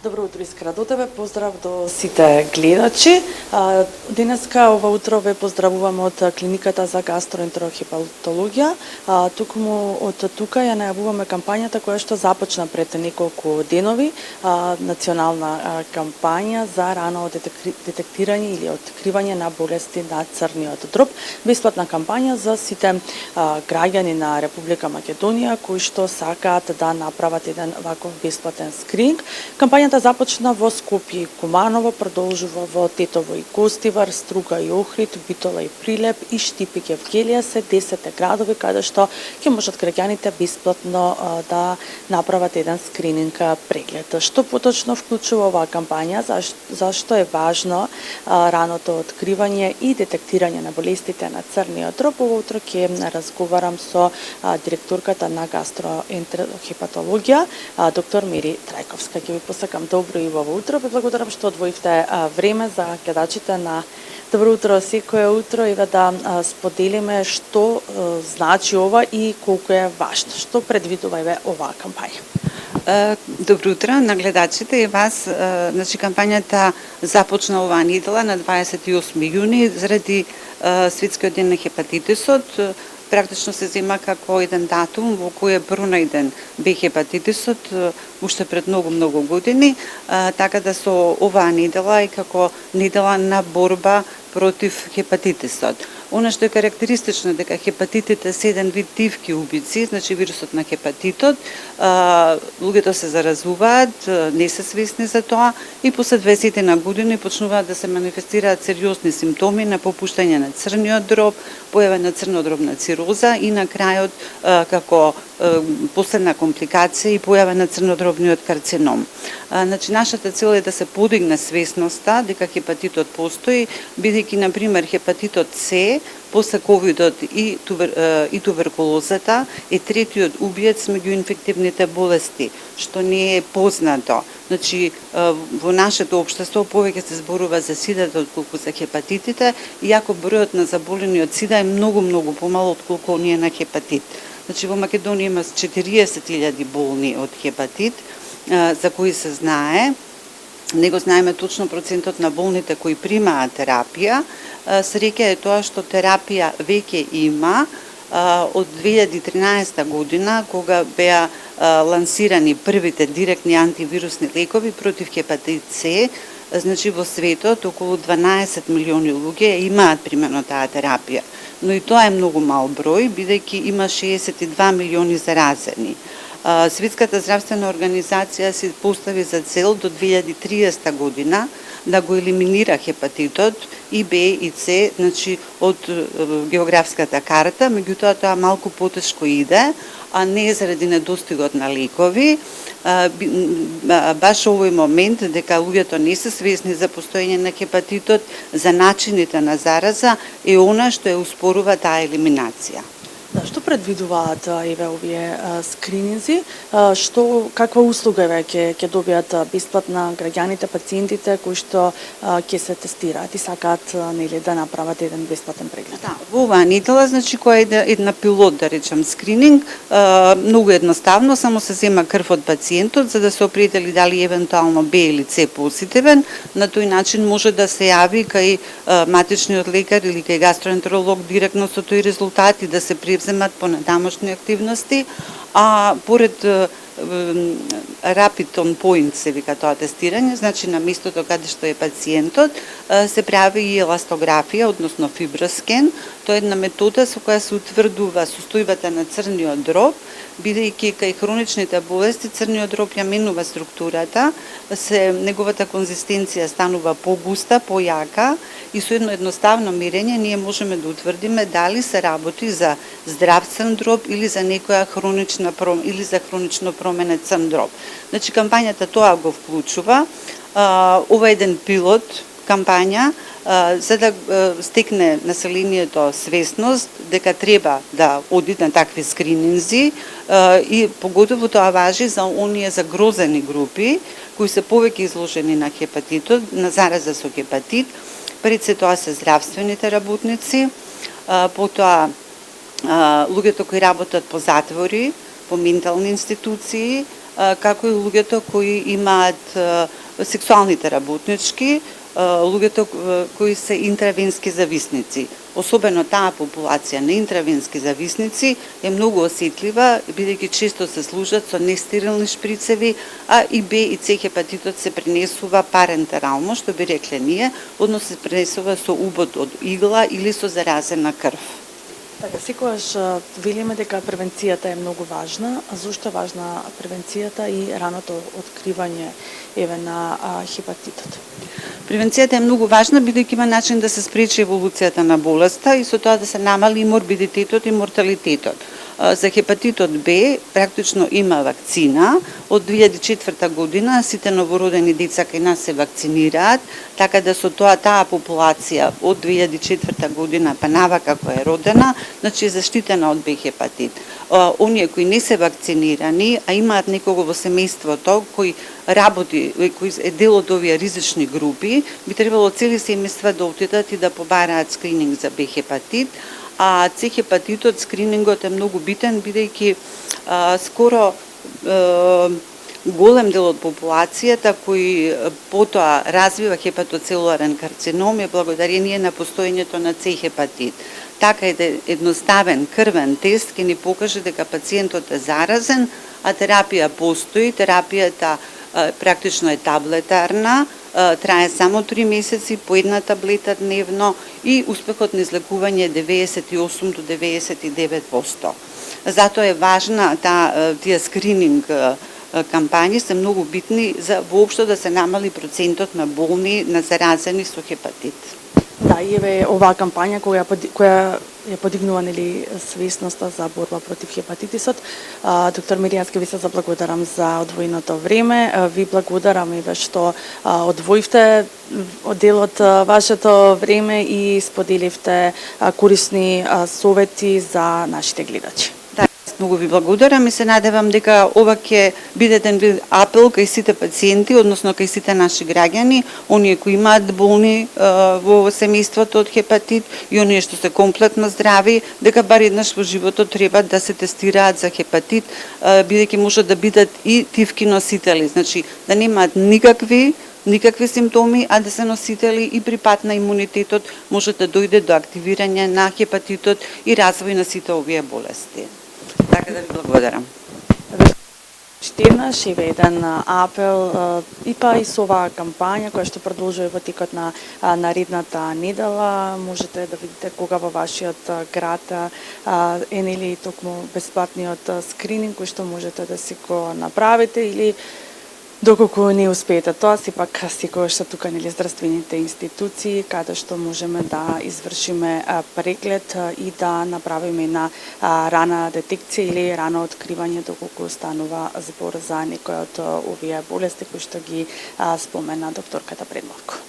Добро утро, Искра, до тебе. Поздрав до сите гледачи. Денеска ова утро ве поздравуваме од клиниката за гастроентерохепатологија. Токму од тука ја најавуваме кампањата која што започна пред неколку денови, национална кампања за рано детектирање или откривање на болести на црниот дроб. Бесплатна кампања за сите граѓани на Република Македонија кои што сакаат да направат еден ваков бесплатен скрининг. Кампањата започна во Скопје и Куманово, продолжува во Тетово и Костивар, Струга и Охрид, Битола и Прилеп и Штип и Евгелија се 10 градови каде што ќе можат граѓаните бесплатно да направат еден скрининг преглед. Што поточно вклучува оваа кампања, зашто е важно раното откривање и детектирање на болестите на црниот дроб? Ово утро ќе разговарам со директорката на гастроентерохепатологија, доктор Мири Трајковска. Ќе ви посакам добро и во утро. Ви благодарам што одвоивте време за гледачите на Добро утро секое утро и да споделиме што значи ова и колку е важно. Што предвидува оваа кампања? Добро утро на гледачите и вас. Значи кампањата започна оваа недела на 28 јуни заради Светскиот ден на хепатитисот. Практично се зема како еден датум во кој е пронајден бе хепатитисот уште пред многу години, така да со оваа недела и како недела на борба против хепатитисот. Она што е карактеристично дека хепатитите се еден вид тивки убици, значи вирусот на хепатитот, луѓето се заразуваат, не се свесни за тоа и после 20 на години почнуваат да се манифестираат сериозни симптоми на попуштање на црниот дроб, појава на црнодробна цироза и на крајот како последна компликација и појава на црнодробниот карцином. Значи нашата цел е да се подигне свесноста дека хепатитот постои, бидејќи на пример хепатитот С после ковидот и туберкулозата е третиот убиец меѓу инфективните болести, што не е познато. Значи, во нашето општество повеќе се зборува за сидата отколку за хепатитите, иако бројот на заболени од сида е многу помало отколку оние на хепатит. Значи, во Македонија има 40.000 болни од хепатит, за кои се знае. Не го знаеме точно процентот на болните кои примаат терапија. Среќа е тоа што терапија веќе има од 2013 година, кога беа лансирани првите директни антивирусни лекови против хепатит С. Значи во светот околу 12 милиони луѓе имаат примено таа терапија. Но и тоа е многу мал број, бидејќи има 62 милиони заразени. Светската здравствена организација си постави за цел до 2030 година да го елиминира хепатитот и Б и С, значи од географската карта, меѓутоа тоа малку потешко иде, а не заради недостигот на лекови. Баш овој момент дека луѓето не се свесни за постоење на хепатитот, за начините на зараза, е она што ја успорува таа елиминација. Да, што предвидуваат овие скрининзи? Каква услуга ќе добијат бесплатна граѓаните, пациентите кои што ќе се тестираат и сакаат нели да направат еден бесплатен преглед? Да, во оваа недела, значи која е една пилот, да речем, скрининг, многу едноставно, само се зема крв од пациентот за да се определи дали евентуално Б или С позитивен. На тој начин може да се јави кај матичниот лекар или кај гастроентеролог директно со тој резултат и да се превземат понатамошни активности, а поред Rapid on Point се вика тоа тестирање, значи на местото каде што е пациентот се прави и еластографија, односно фиброскен. Тоа е една метода со која се утврдува состојбата на црниот дроб, бидејќи кај хроничните болести црниот дроб ја менува структурата, неговата конзистенција станува погуста, појака и со едно едноставно мерење ние можеме да утврдиме дали се работи за здрав црн дроб или за некоја хронично променет црн дроб. Значи кампањата тоа го вклучува. Ова е еден пилот кампања за да стекне населението свесност дека треба да оди на такви скрининзи и поготово тоа важи за оние загрозени групи кои се повеќе изложени на хепатитот, на зараза со хепатит. Пред се тоа се здравствените работници, потоа луѓето кои работат по затвори, по ментални институции, како и луѓето кои имаат сексуалните работнички, луѓето кои се интравенски зависници. Особено таа популација на интравенски зависници е многу осетлива, бидејќи често се служат со нестерилни шприцеви, а и Б и С хепатитот се пренесува парентерално, што би рекле ние, односно се пренесува со убод од игла или со заразена крв. Така, секогаш велиме дека превенцијата е многу важна. А зошто е важна превенцијата и раното откривање на хепатитот? Превенцијата е многу важна, бидејќи има начин да се спречи еволуцијата на болеста и со тоа да се намали морбидитетот и морталитетот. За хепатитот Б практично има вакцина. Од 2004 година сите новородени деца кај нас се вакцинираат, така да со тоа таа популација од 2004 година па навака која е родена, значи е заштитена од Б хепатит. Оние кои не се вакцинирани, а имаат некого во семејството кој работи, кој е дел од овие ризични групи, би требало цели семејства да отидат и да побараат скрининг за Б хепатит, а С хепатитот скринингот е многу битен, бидејќи скоро голем дел од популацијата кој потоа развива хепатоцелуларен карцином е благодарение на постоењето на С хепатит. Така едноставен крвен тест ќе ни покаже дека пациентот е заразен, а терапија постои. Терапијата практично е таблетарна, трае само 3 месеци по една таблета дневно и успехот на излекување е 98 до 99%. Затоа е важна тие скрининг кампањи се многу битни за воопшто да се намали процентот на болни, на заразени со хепатит. Да, и еве оваа кампања која ја подигнува свесноста за борба против хепатитисот. Доктор Миријански, ви се заблагодарам за одвоеното време. Ви благодарам еве што одвоивте дел од вашето време и споделивте корисни совети за нашите гледачи. Многу ви благодарам и се надевам дека ова ќе биде еден вид апел кај сите пациенти, односно кај сите наши граѓани, оние кои имаат болни во семејството од хепатит и оние што се комплетно здрави, дека бар еднаш во животот треба да се тестираат за хепатит, бидејќи можат да бидат и тивки носители, значи да немаат никакви симптоми, а да се носители и при пат на имунитетот може да дојде до активирање на хепатитот и развој на сите овие болести. Така да ви благодарам. Уште еднаш еве еден апел и со оваа кампања која што продолжува во текот на наредната недела. Можете да видите кога во вашиот град е токму бесплатниот скрининг кој што можете да си го направите или доколку не успеете тоа, сепак секогаш се тука здравствените институции каде што можеме да извршиме преглед и да направиме една рана детекција или рано откривање доколку станува збор за некој од овие болести кои што ги спомена докторката пред малку.